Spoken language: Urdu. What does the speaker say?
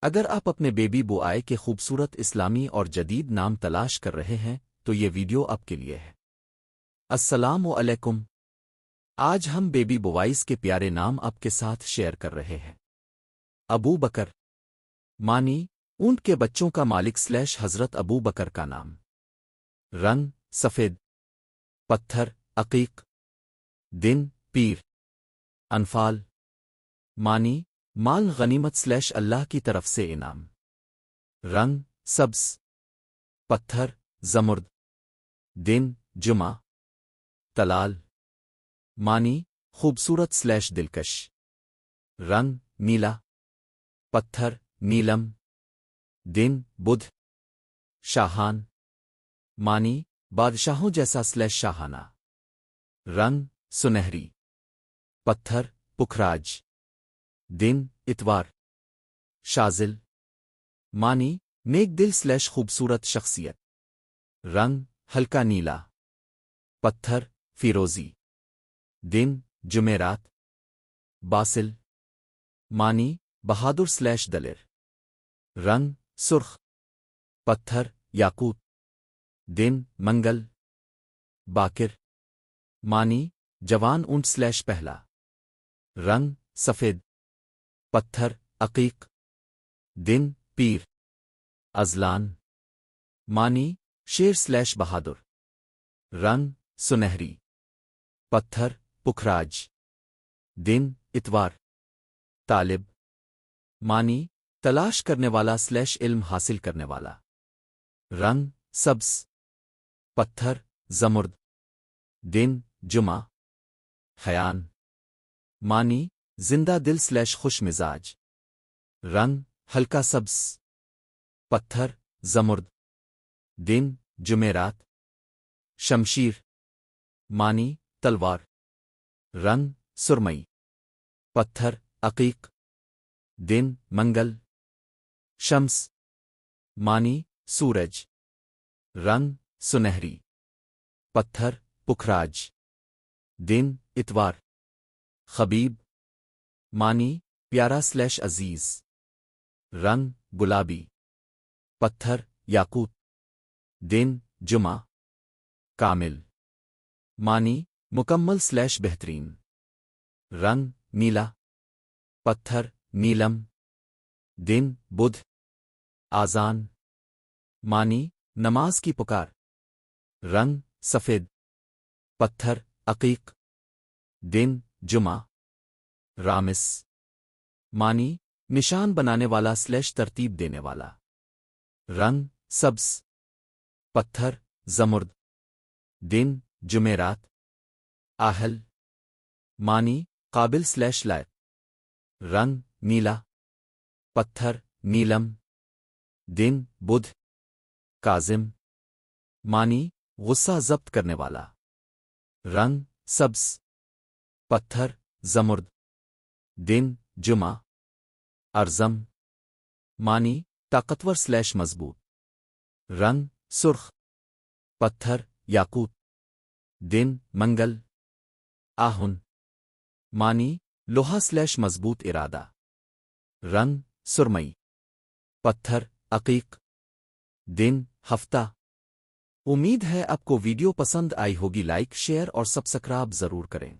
اگر آپ اپنے بیبی بوائے کے خوبصورت اسلامی اور جدید نام تلاش کر رہے ہیں تو یہ ویڈیو آپ کے لیے ہے۔ السلام علیکم۔ آج ہم بیبی بوائز کے پیارے نام آپ کے ساتھ شیئر کر رہے ہیں۔ ابو بکر، معنی اونٹ کے بچوں کا مالک / حضرت ابو بکر کا نام۔ رنگ سفید، پتھر عقیق، دن پیر۔ انفال، معنی مال غنیمت / اللہ کی طرف سے انعام۔ رنگ سبز، پتھر زمرد، دن جمعہ۔ تلال، معنی خوبصورت / دلکش۔ رنگ نیلا، پتھر نیلم، دن بدھ۔ شاہان، معنی بادشاہوں جیسا / شاہانہ۔ رنگ سنہری، پتھر پکھراج، دن اتوار۔ شازل، معنی نیک دل / خوبصورت شخصیت۔ رنگ ہلکا نیلا، پتھر فیروزی، دن جمعرات۔ باسل، معنی بہادر / دلیر۔ رنگ سرخ، پتھر یاقوت، دن منگل۔ باکر، معنی جوان اونٹ / پہلا۔ رنگ سفید، پتھر عقیق، دن پیر۔ ازلان، معنی شیر / بہادر۔ رنگ سنہری، پتھر پکھراج، دن اتوار۔ طالب، معنی تلاش کرنے والا / علم حاصل کرنے والا۔ رنگ سبز، پتھر زمرد، دن جمعہ۔ حیان، معنی زندہ دل / خوش مزاج۔ رنگ ہلکا سبز، پتھر زمرد، دن جمعرات۔ شمشیر، معنی تلوار۔ رنگ سرمئی، پتھر عقیق، دن منگل۔ شمس، معنی سورج۔ رنگ سنہری، پتھر پکھراج، دن اتوار۔ خبیب، معنی پیارا / عزیز۔ رنگ گلابی، پتھر یاقوت، دن جمعہ۔ کامل، معنی مکمل / بہترین۔ رنگ نیلا، پتھر نیلم، دن بدھ۔ آذان، معنی نماز کی پکار۔ رنگ سفید، پتھر عقیق، دن جمعہ۔ رامس، معنی نشان بنانے والا / ترتیب دینے والا۔ رنگ سبز، پتھر زمرد، دن جمعرات۔ آہل، معنی قابل / لائق۔ رنگ نیلا، پتھر نیلم، دن بدھ۔ کاظم، معنی غصہ ضبط کرنے والا۔ رنگ سبز، پتھر زمرد، دن جمعہ۔ ارزم، معنی طاقتور / مضبوط۔ رنگ سرخ، پتھر یاقوت، دن منگل۔ آہن، معنی لوہا / مضبوط ارادہ۔ رنگ سرمئی، پتھر عقیق، دن ہفتہ۔ امید ہے آپ کو ویڈیو پسند آئی ہوگی۔ لائک شیئر اور سبسکرائب ضرور کریں۔